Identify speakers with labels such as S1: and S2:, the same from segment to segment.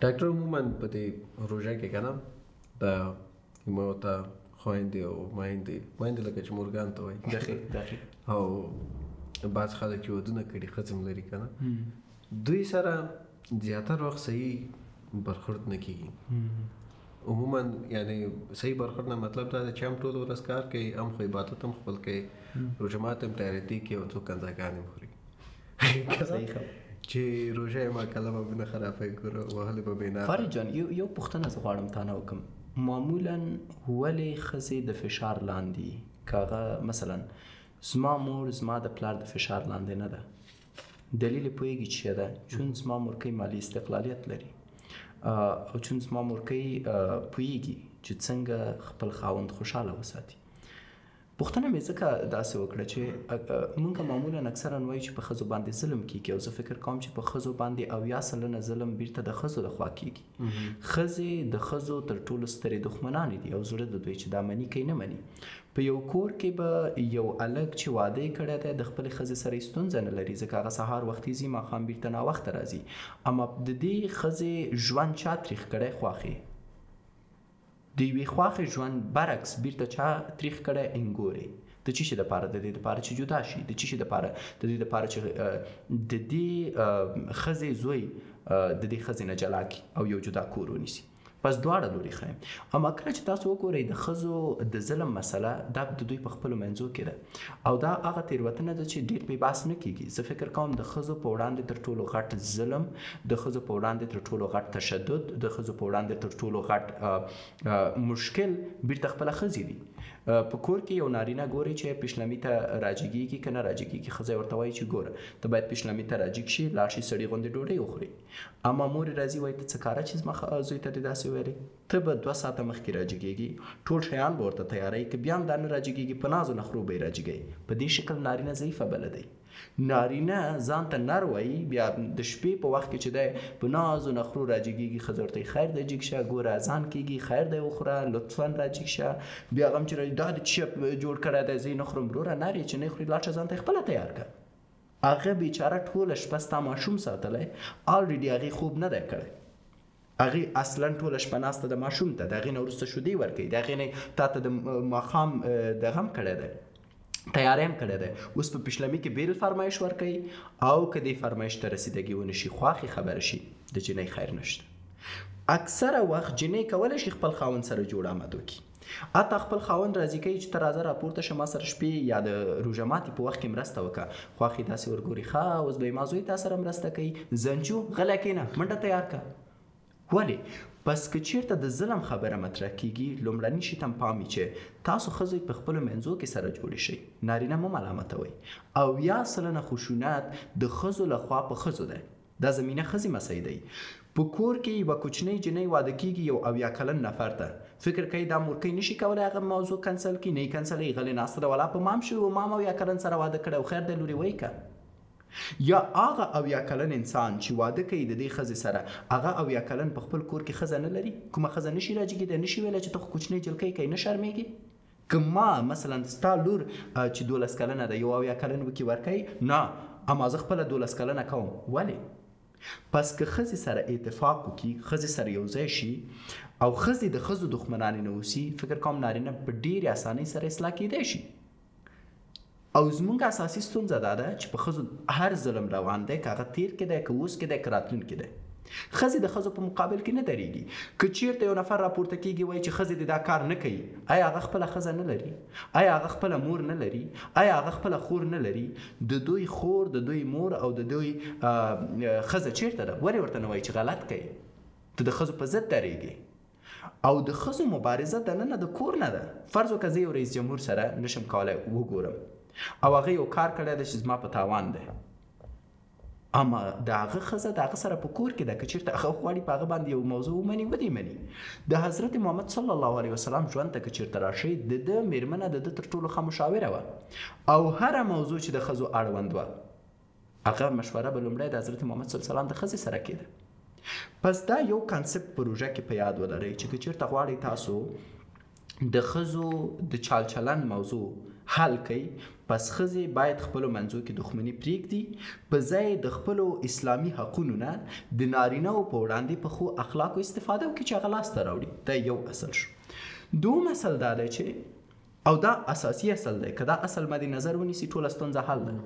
S1: ډاکټر عموما په دې روژه کې که نه د مو ته خویندې او میندې لکه چې مورګان ته وایي او بعض خلک چې ودونه کړي ښځې هم لري که نه دوی سره زیاتر وخت صحیح برخورد نه کېږي عموما یعنی صحیح برخورد نه مطلب دا ده چې هم ټول ورځ کار کوي هم خو عبادت هم خپل کوي روژه مات هم تیارېدي کوي او څوک کنځاګانې هم خوري چې روژه یې ما کله به نه خرابوي ګوره وهلې به بې ناره.
S2: فارج جان یو پوښتنه زه غواړم تا نه وکړم معمولا ولې ښځې د فشار لاندې که هغه مثلا زما مور زما د پلار د فشار لاندې نه ده دلیل یې پوهېږي چې ده چون زما مورکۍ مالي استقلالیت لري او چون زما مورکۍ پوهېږي چې څنګه خپل خاوند خوشحاله وساتي. پوښتنه مې ځکه داسې وکړه چې موږ معمولا اکثرا وایو چې په ښځو باندې ظلم کېږي او زه فکر کوم چې په ښځو باندې 90% ظلم بیرته د ښځو لخوا کېږي. ښځې د ښځو تر ټولو سترې دښمنانې دي او زړه د دوی چې دا مني کوي نه مني. په یو کور کې به یو الګ چې واده یې کړی دی د خپلې ښځې سره یې ستونزه نه لري ځکه هغه سهار وختي ځي ماښام بیرته ناوخته راځي اما د دې ښځې ژوند چا تریخ کړی خواښې د یوې خواښې ژوند برعکس بیرته چا تریخ کړی انګورې د څه شي دپاره د دې دپاره چې جدا شي د څه شي دپاره د دې دپاره چې د دې ښځې زوی د دې ښځې نه جلا کړي او یو جدا کور ونیسي. پس دواړه لوري ښیم اما کله چې تاسو وګورئ د ښځو د ظلم مسله دا د دوی په خپلو منځو کې ده او دا هغه تېروتنه ده چې ډېر پې بحث نه کېږي. زه فکر کوم د ښځو په وړاندې تر ټولو غټ ظلم د ښځو په وړاندې تر ټولو غټ تشدد د ښځو په وړاندې تر ټولو غټ مشکل بیرته خپله ښځې دي. په کور کې یو نارینه ګوري چې پیشلمي ته راجګېږي که نه راجګېږي ښځه ورته وایي چې ګوره ته باید پیشلمي ته راجګ شي لاړ شي سړي غوندې ډوډۍ وخوري اما مور یې راځي وایي ته څه کاره چې زما زوی ته دې داسې ویلې ته به 2 ساعته مخکې راجګېږي ټول شیان به ورته تیاروي که بیا هم دا نه راجګېږي په نازو نخرو به یې راجګوي. په دې شکل نارینه ضعیفه بلدی. نارینه ځان ته نر وایي بیا د شپې په وخت کې چې دی په نازو نخرو راجګېږي ښځه ورته خیر دی جګ شه ګوره اذان کېږي خیر دی وخوره لطفا راجګ شه بیا هغه هم چې دا د څه جوړ کړی دی زه یې نه خورم وروره نر یې چې نه خوري لاړ شه ځان ته یې خپله تیار کړه. هغه بیچاره ټوله شپه ستا ماشوم ساتلی الریډي هغې خوب نه دی کړی هغې اصلا ټوله شپه ناسته د ماشوم ته د هغې نه وروسته شیدې ورکوي د هغې نه تا ته د ماښام دغه هم کړی دی تیاری هم کړی دی اوس په پیشلمي کې بیل فرمایش ورکوي او که دې فرمایش ته رسیدګي ونه شي خواښې خبره شي د جنۍ خیر نشته. اکثره وخت جنۍ کولی شي خپل خاوند سره جوړ آمد وکړي حتی خپل خاوند راضي کوي چې ته راځه راپورته شه ما سره شپې یا د روژه ماتي په وخت کې مرسته وکړه خواښې داسې ورګوري ښه اوس به یې ما زوی تا سره مرسته کوي زنچو غلی کښېنه منډه تیار کړه. ولې پس که چیرته د ظلم خبره مطرح کېږي لومړني شي ته هم پام چې تاسو ښځې په خپلو منځو کې سره جوړې شئ نارینه مه ملامتوئ. 80% خشونت د ښځو لخوا په ښځو دی دا زمینه ښځې مسئله دی. په کور کې یوه کوچنۍ جنۍ واده کېږي یو 80 کلن نفر ته فکر کوي دا مورکۍ نشي کولی هغه موضوع کنسل کړي نه یې کنسلوي غلې ناسته ده ولا په مام شوي و مام 80 کلن سره واده کړی او خیر دی لورې وایي که یا هغه 80 کلن انسان چې واده کوي د دې ښځې سره هغه 80 کلن په خپل کور کې ښځه نه لري کومه ښځه نشي راجګېدی نشي ویلی چې ته خو کوچنۍ جلکۍ کوي نه شرمېږي که ما مثلا ستا لور چې 12 کلنه ده یو 80 کلن وکې ورکوي نه اما زه خپله 12 کلنه کوم. ولې پس که ښځې سره اتفاق وکړي ښځې سره یو ځای شي او ښځې د ښځو دښمنانې نه اوسي فکر کوم نارینه په ډېرې اسانۍ سره اصلاح کېدی شي. او زمونږ اساسي ستونزه دا ده چې په ښځو هر ظلم روان دی که هغه تیر کې دی که اوس کې دی که راتلونکي دی ښځې د ښځو په مقابل کې نه درېږي. که چیرته یو نفر راپورته کېږي وایي چې ښځې دې دا کار نه کوي آیا هغه خپله ښځه نه لري آیا هغه خپله مور نه لري آیا هغه خپله خور نه لري د دوی خور د دوی مور او د دوی ښځه چیرته ده ولې ورته نه وایي چې غلط کوي ته د ښځو په ضد درېږي او د ښځو مبارزه دننه د کور نه ده. فرض وکړه زه یو رئیس جمهور سره نشم کولی وګورم او هغه یو کار کړی دی چې زما په تاوان دی اما د هغه ښځه د هغه سره په کور کې ده که چېرته هغه غواړي په هغه باندې یو موضوع ومني ودې مني. د حضرت محمد صلی الله علیه وسلم ژوند ته که چېرته راشئ د ده مېرمنه د ده تر ټولو ښه مشاوره وه او هره موضوع چې د ښځو اړوند وه هغه مشوره به لومړی د حضرت محمد صلی الله علیه وسلم د ښځې سره کېده. پس دا یو کانسپټ په روژه کې په یاد ولرئ چې که چېرته غواړئ تاسو د ښځو د چال چلن موضوع حل کوي، پس ښځې باید خپلو منځو کې دښمني پرېږدي، په ځای د خپلو اسلامي حقونو نه د نارینهو په وړاندې په ښو اخلاقو استفاده وکړي چې هغه لاسته راوړي. دا یو اصل شو. دوم اصل دا دی چې او دا اساسي اصل دی، که دا اصل مد نظر ونیسي ټوله ستونزه حل ده.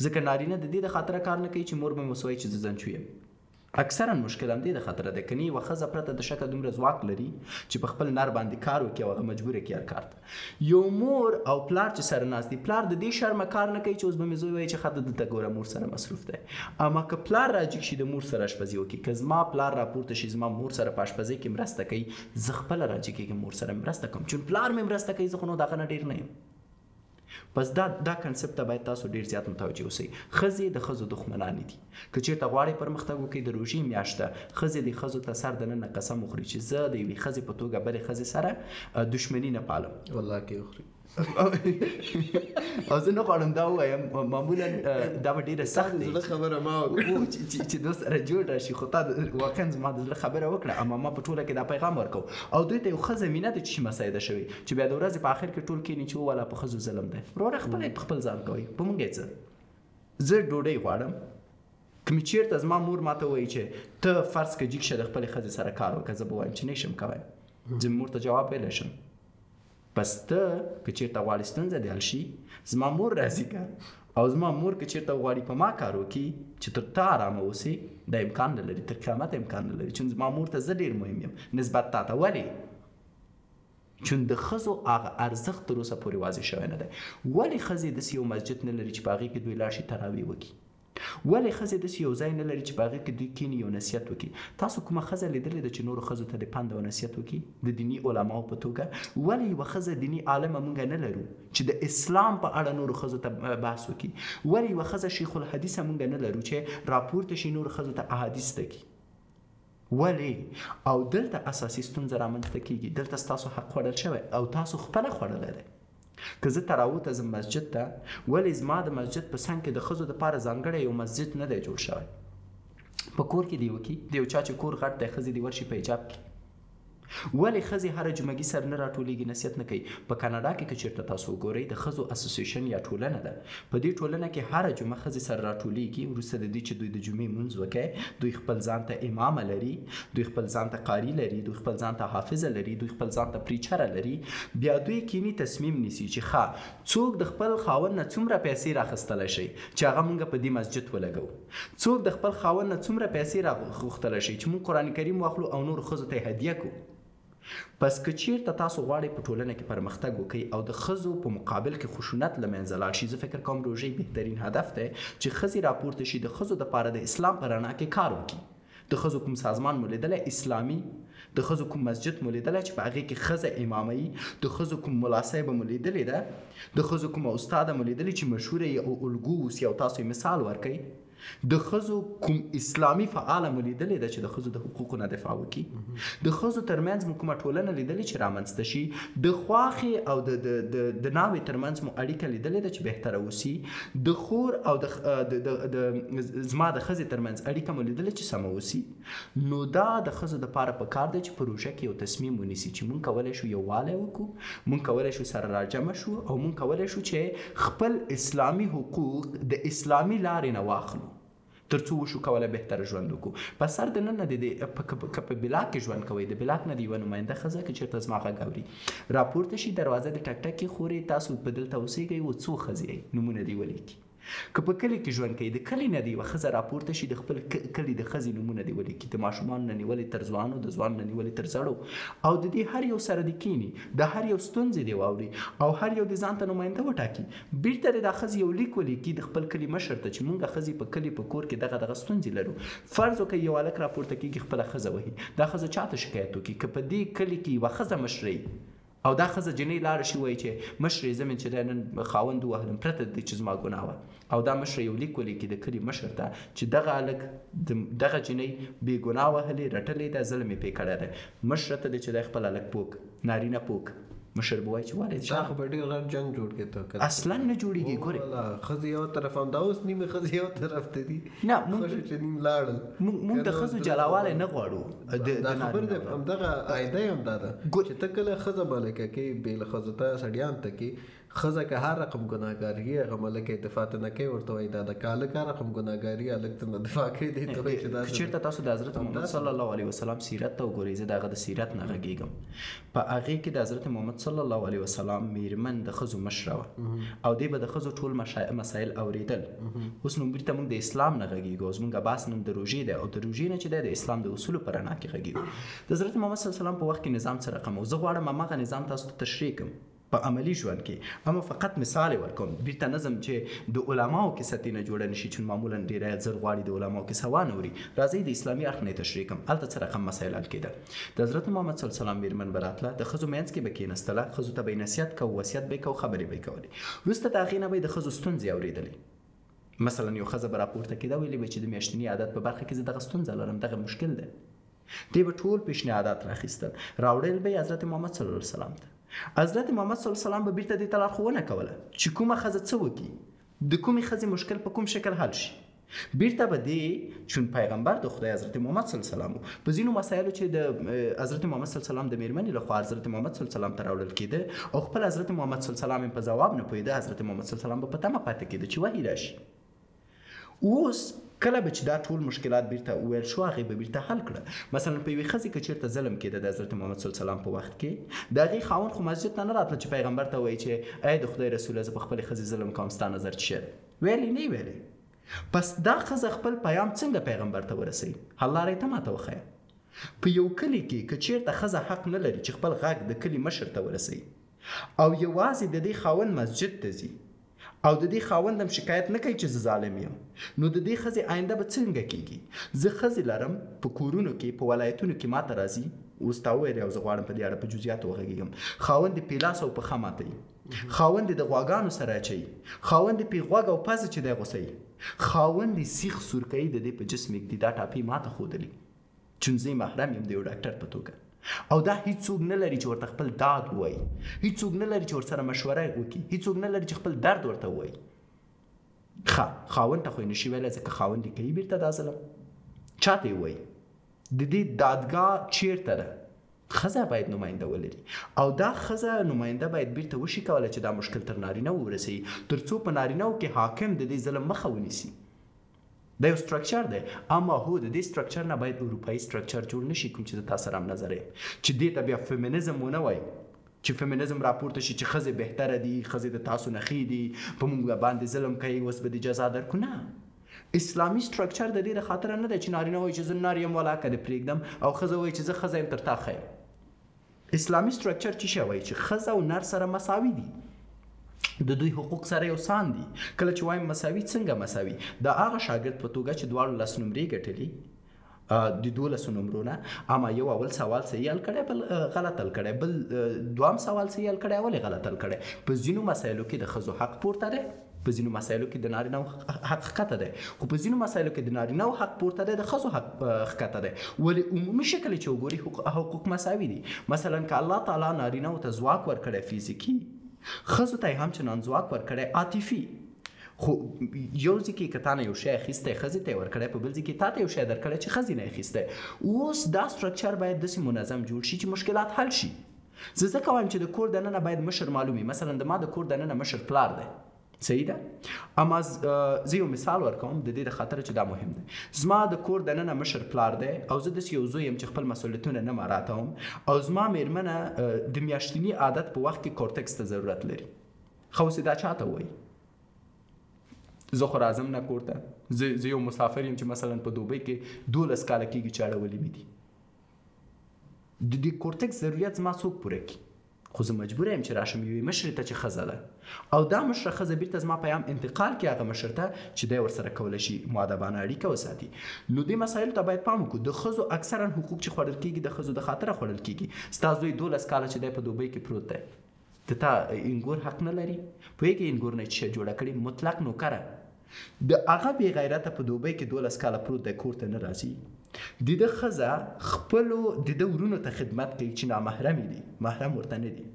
S2: ځکه نارینه د دې د خاطره کار نه کوي چې مور به مې وسوایي چې زه زنچو یم. اکثرا مشکل هم دې د خطره ده، کني یوه ښځه پرته د شکه دومره ځواک لري چې په خپل نر باندې کار وکړي او هغه مجبوره کړي هر کار ته. یو مور او پلار چې سره ناست دي، پلار د دې شرمه کار نه کوي چې اوس به مې زوی وایي چې ښه دلته ګوره مور سره مصروف دی. اما که پلار راجګ شي د مور سره اشپزي وکړي، که زما پلار راپورته شي زما مور سره په اشپزۍ کې مرسته کوي، زه خپله راجګ کېږم مور سره مرسته کوم، چون پلار مې مرسته کوي، زه خو نو د هغه نه ډېر نه یم. پس دا کنسپت ته باید تاسو ډیر زیات متوجه اوسئ. ښځې د ښځو دښمنانې دي. که چېرته غواړئ پرمختګ وکړئ، د روژې میاشت ده، ښځې د ښځو ته سر دننه قسم وخوري چې زه د یوې ښځې په توګه بلې ښځې سره دښمني نه پالم.
S1: والله کې وخوري.
S2: او زه نه غواړم دا ووایم، معمولا دا به ډېره سخت دی
S1: زړه خبره ما وکړه
S2: چې دوی سره جوړ راشي، خو تا واقعا زما د زړه خبره وکړه. اما ما په ټوله کې دا پیغام ورکوم او دوی ته یو ښه زمینه ده چې مسایده شوي چې بیا د ورځې په آخر کې ټول کښېني چې وواله په ښځو ظلم دی. وروره خپله په خپل ځان کوئ، په موږ یې څه. زه ډوډۍ غواړم، که مې چېرته زما مور ماته وایي چې ته فرض که جګ شه د خپلې ښځې سره کار وکړه، زه به وایم چې نه شم کوی، زه مور ته جواب ویلی شم. پس ته که چېرته غواړې ستونزه دې حل شي، زما مور راضي که، او زما مور که چېرته غواړي په ما کار وکړي چې تر تا ارامه اوسې، دا امکان نه لري، تر قیامت امکان نه لري، چون زما مور ته زه ډېر مهم یم نسبت تا ته. ولې؟ چون د ښځو هغه ارزښت تر اوسه پورې واضح شوی نه دی. ولې ښځې داسې یو مسجد نه لري چې په هغې کې دوی لاړ شي تراویح وکړي؟ ولې ښځې داسې یو ځای نه لري چې په هغې کې دوی کښېني یو نصیحت وکړي؟ تاسو کومه ښځه لیدلې ده چې نورو ښځو ته د پند او نصیحت وکړي د دیني علماو په توګه؟ ولې یوه ښځه دیني عالمه موږ نه لرو چې د اسلام په اړه نورو ښځو ته بحث وکړي؟ ولې یوه ښځه شیخ الحدیثه موږ نه لرو چې راپورته شي نورو ښځو ته احادیث زده کړي؟ ولې؟ او دلته اساسي ستونزه رامنځته کېږي، دلته ستاسو حق خوړل شوی او تاسو خپله خوړلی دی. که زه تراویح ته ځم مسجد ته، ولې زما د مسجد په څنګ کې د ښځو دپاره ځانګړی یو مسجد نه دی جوړ شوی؟ په کور کې دی وکړي، د یو چا چې کور غټ دی ښځې دې ورشي په حجاب کې. ولې ښځې هره جمعګي سر نه راټولیږي، نصیحت نه کوي؟ په کاناډا کې که چېرته تاسو وګورئ، د ښځو اسوسییشن یا ټولنه ده، په دې ټولنه کې هره جمعه ښځې سر راټولیږي. وروسته د دې چې دوی د جمعې لمونځ وکړي، دوی خپل ځان ته امامه لري، دوی خپل ځان ته قاري لري، دوی خپل ځان ته حافظه لري، دوی خپل ځان ته پریچره لري. بیا دوی کینی تصمیم نیسي چې ښه څوک د خپل خاوند نه څومره پیسې راخیستلی شي چې هغه موږ په دې مسجد ولګوو، څوک د خپل خاوند نه څومره پیسې راغوښتلی شي چې موږ قرآن کریم واخلو او نورو ښځو ته هدیه کړو. پس که چېرته تاسو غواړئ په ټولنه کې پرمختګ وکړئ او د ښځو په مقابل کې خشونت له منځه لاړ شي، زه فکر کوم روژې بهترین هدف دی چې ښځې راپورته شي، د ښځو دپاره د اسلام په رڼا کې کار وکړي. د ښځو کوم سازمان مو لیدلی اسلامي، د ښځو کوم مسجد مو لیدلی چې په هغې کې ښځه اماموي، د ښځو کوم ملا صاحبه مو لیدلې ده، د ښځو کومه استاده مو لیدلې چې مشهوره یې او الګو اوسي او تاسو یې مثال ورکوئ، د ښځو کوم اسلامي فعاله مو لیدلې ده چې د ښځو د حقوقو نه دفاع وکړي، د ښځو ترمنځ مو کومه ټولنه لیدلې چې رامنځته شي، د خواښې او د ناوې ترمنځ مو اړیکه لیدلې ده چې بهتره اوسي، د خور او د زما د ښځې ترمنځ اړیکه مو لیدلې چې سمه اوسي. نو دا د ښځو دپاره پکار دی چې په روژه کې یو تصمیم ونیسي چې مونږ کولی شو یووالی وکړو، مونږ کولی شو سره راجمع شو او مونږ کولی شو چې خپل اسلامي حقوق د اسلامي لارې نه واخلو تر څو وشو کولی بهتره ژوند وکړو. په سر دننه که په بلاک کې ژوند کوئ، د بلاک نه د یوه نماینده ښځه که چېرته زما غږ اوري راپورته شي، دروازه د ټک ټک کې خورې، تاسو په دلته اوسېږئ و څو ښځې نومونه دې ولیکي. که په کلي کې ژوند کوي، د کلي نه د یوه ښځه راپورته شي، د خپل کلي د ښځې نومونه دې ولیکي، د ماشومانو نه نیولې تر ځوانو، د ځوان نه نیولې تر زړو، او د دې هر یو سره دې کښېني، د هر یو ستونزې دې واوري او هر یو دې ځان ته نماینده وټاکي. بیرته دې دا ښځې یو لیک ولیکي د خپل کلي مشر ته چې مونږ ښځې په کلي په کور کې دغه ستونزې لرو. فرض وکړئ یو هلک راپورته کېږي خپله ښځه وهي، دا ښځه چا ته شکایت وکړي؟ که په دې کلي کې یوه ښځه مشره او دا ښځه جنۍ لاړه شي وایي چې مشرې زه مې چې دی نن خاوند ووهلم پرته د دې چې زما ګناه وه، او دا مشره یو لیک ولیکي د کلي مشر ته چې دغه هلک دغه جنۍ بې ګناه وهلې رټلې ده، ظلم یې پرې کړی دی، مشره ته دی چې دی خپل هلک پوک نارینه پوک، مشر به وایي چې ولې
S1: دا خو به ډېر غټ جنګ جوړ کړي.
S2: اصلا نه جوړېږي. ګورې
S1: ښځې یو طرف هم دا اوس نیمې ښځې یو طرف ته دي،
S2: نه
S1: خوښه چې نیم لاړل.
S2: موږ د ښځو جلاوالی نه غواړو.
S1: دا خبر دی همدغه عایده یې هم دا ده چې ته کله ښځه بالکه کې بې له ښځو ته سړیان ته کې ښځه که هر رقم ګناهګار وي هغه ملک یې دفاع ته نه کوي ورته وایي دا د که هلک هر رقم ګناهګار وي هلک ته نه دفاع کوي دې ته وایي چې دا
S2: که چېرته تاسو د حضرت محمد صلی الله علیه وسلم سیرت ته وګورئ زه د هغه د سیرت نه غږېږم په هغې کې د حضرت محمد صلی الله علیه وسلم میرمن د ښځو مشره وه او دې به د ښځو ټول مسایل اورېدل. اوس نو بیرته موږ د اسلام نه غږېږو، اوس موږ بحث نن د روژې دی او د روژې نه چې دی د اسلام د اصولو په رڼا کې غږېږو. د حضرت محمد صلی الله علیه وسلم په وخت کې نظام څه رقم و، زه غواړم هماغه نظام تاسو ته تشریح کړم په عملی ژوند کې، اما فقط مثال یې ورکوم. بیرته نظم چې د علماو کیسه نه جوړه نشي چې معمولا ډېره زر غواړي د علماو کیسه وانه وري. راځئ د اسلامي اړخ نه تشریح کړم هلته څه رقم مسایل حل کېدل. د حضرت محمد صلی الله علیه وسلم میرمن به راتله، د ښځو منځ کې به کېنستله، ښځو ته به یې نصیحت کوو، وصیت به یې کوو، خبرې به یې کولې. وروسته د هغې نه به یې د ښځو ستونزې اورېدلې. مثلا یو ښځه به راپورته کېده ویلې به چې د میاشتني عادت په برخه کې زه دغه ستونزه لرم، دغه مشکل دی. دې به ټول پیشنهادات راخیستل، راوړل به یې حضرت محمد صلی الله علیه وسلم ته. حضرت محمد صلی الله علیه وسلم به بیرته دې ته لارښوونه کوله چې کومه ښځه څه وکړي، د کومې ښځې مشکل په کوم شکل حل شي. بیرته به دې چون پیغمبر د خدای حضرت محمد صلی الله علیه وسلم په ځینو مسایلو چې د حضرت محمد صلی الله علیه وسلم د میرمنې لخوا حضرت محمد صلی الله علیه وسلم ته راوړل کېده او خپل حضرت محمد صلی الله علیه وسلم په ځواب نه پوهېده، حضرت محمد صلی الله علیه وسلم به په تمه پاتې کېده چې وحی راشي. اوس کله به چې دا ټول مشکلات بیرته وویل شو هغې به بیرته حل کړه. مثلا په یوې ښځې که چېرته ظلم کېده د حضرت محمد صلی الله علیه وسلم په وخت کې، د هغې خاوند خو مسجد ته نه راتله چې پیغمبر ته وایي چې ای د خدای رسوله زه په خپلې ښځې ظلم کوم ستا نظر څه شی دی، ویلې نه ویلې. پس دا ښځه خپل پیام څنګه پیغمبر ته ورسوي، حل لاره یې ته ماته وښیه. په یو کلي کې که چېرته ښځه حق نه لري چې خپل غږ د کلي مشر ته ورسوي او یوازې د دې خاوند مسجد ته ځي او د دې خاوند هم شکایت نه کوي چې زه ظالم یم، نو د دې ښځې آینده به څنګه کېږي. زه ښځې لرم په کورونو کې په ولایتونو کې ماته راځي، اوس تا وویل او زه غواړم په دې اړه په جزئیاتو وغږېږم. خاوند یې پیلاس او پښه ماتوي، خاوند یې د غواګانو سره اچوي، خاوند یې پې غوږ او پزه چې دی غوڅوي، خاوند یې سیخ سور کوي، د دې په جسم کې دا ټاپې ماته ښودلي چون زه محرم یم د یو ډاکټر په توګه. او دا هیڅوک نه لري چې ورته خپل داد ووایي، هیڅوک نه لري چې ورسره مشوره وکړي، هیڅوک نه لري چې خپل درد ورته ووایي. خاوند ته خو یې نشي ویلی ځکه خاوند یې کوي بیرته دا ظلم، چاته یې وایي. د دې دادګاه چیرته ده؟ ښځه باید نماینده ولري او دا ښځه نماینده باید بیرته وشي کولی چې دا مشکل تر نارینه ورسوي تر څو په نارینهو کې حاکم د دې ظلم مخه ونیسي. دا یو سټرکچر دی، اما هو د دې سټرکچر نه باید اروپایي سټرکچر جوړ نشي کوم چې د تا سره هم نظر یم چې دې ته بیا فیمینزم ونه وایي چې فیمینزم راپورته شي چې ښځې بهتره دي، ښځې د تاسو نه ښې دي، په موږ باندې ظلم کوي اوس به دې جزا درکړو. نه، اسلامي سټرکچر د دې د خاطره نه دی چې نارینه وایي چې زه نار یم ولاکه دې پرېږدم او ښځه وایي چې زه ښځه یم تر تا ښه یم. اسلامي سټرکچر څه شی وایي چې ښځه او نر سره مساوي دي، د دوی حقوق سره یو سان دي. کله چې وایم مساوي څنګه مساوي، د هغه شاګرد په توګه چې دواړو 10 نمرې ګټلي د 12 نمرو نه، اما یو اول سوال صحیح حل کړی بل غلط حل کړی، بل دوام سوال صحیح حل کړی ولې غلط حل کړی. په ځینو مسایلو کې د ښځو حق پورته دی، په ځینو مسایلو کې د نارینهو حق ښکته دی، خو په ځینو مسایلو کې د نارینهو حق پورته دی، د ښځو حق ښکته دی. ولې عمومي شکل چې وګوري حقوق مساوي دي. مثلا که الله تعالی نارینهو ته ځواک ورکړی فزیکي، ښځو ته یې هم چنان ځواک ورکړی عاطفي. خو یو ځای کې که تا نه یو شی اخیستی ښځې ته یې ورکړی، په بل ځای کې تا ته یو شی درکړی چې ښځې نه اخیستی. اوس دا سټرکچر باید داسې منظم جوړ شي چې مشکلات حل شي. زه ځکه وایم چې د کور دننه باید مشر معلوم وي. مثلا د ما د کور دننه مشر پلار دی، صحیح ده، اما زه یو مثال ورکوم د دې د خاطر چې دا مهم دی. زما د کور دننه مشر پلار دی او زه داسې یو زوی یم چې خپل مسؤلیتونه نه مراته وم او زما میرمنه د میاشتني عادت په وخت کې کورټکس ته ضرورت لري. خو اوس دا چاته وایي؟ زه خو راځم نه کور ته، زه یو مسافر یم چې مثلا په دوبۍ کې 12 کاله کېږي چې اړولي مې دي. د دې کورټکس ضرورت زما څوک پوره کړي؟ خو زه مجبوره یم چې راشم یوې مشرې ته چې ښځه ده او دا مشره ښځه بیرته زما پیام انتقال کړي هغه مشر ته چې دی ورسره کولی شي مؤدبانه اړیکه وساتي. نو دې مسایلو ته باید پام وکړو. د ښځو اکثرا حقوق چې خوړل کېږي د ښځو د خاطره خوړل کېږي. ستا زوی 12 کاله چې دی په دوبۍ کې پروت دی، د تا انګور حق نه لري؟ پوهېږې انګور نه چې شی جوړه کړي مطلق نوکره د هغه بې غیرته په دوبۍ کې 12 کاله پروت دی، کور ته نه راځي. د ده ښځه خپلو د ده ورونو ته خدمت کوي چې نامحرمې دي، محرم ورته نه دي.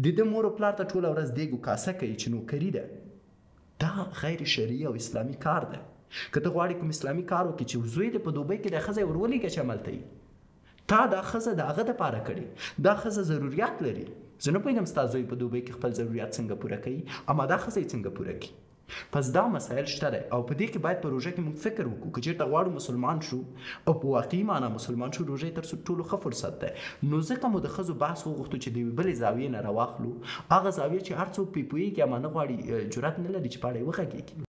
S2: د ده مور او پلار ته ټوله ورځ دیګ و کاسه کوي چې نوکري ده. دا غیر شرعي او اسلامي کار ده. که ته غواړې کوم اسلامي کار وکړي چې زوی دې په دوبۍ کې د ښځه ورولېږه چې عملته یي، تا دا ښځه د هغه دپاره کړې، دا ښځه ضروریات لري، زه نه پوهېږم ستا زوی په دوبۍ کې خپل ضرورت څنګه پوره کوي اما دا ښځه یې څنګه پوره کوي. پس دا مسایل شته دی او په دې کې باید په روژه کې موږ فکر وکړو که چېرته غواړو مسلمان شو او په واقعي معنا مسلمان شو روژه تر ټولو ښه فرصت دی. نو ځکه مو د ښځو بحث وغوښتو چې د یوې بلې زاویې نه راواخلو هغه زاویه چې هر څوک پرې پوهېږي اما نه غواړي جرأت نه لري چې په اړه یې وغږېږي.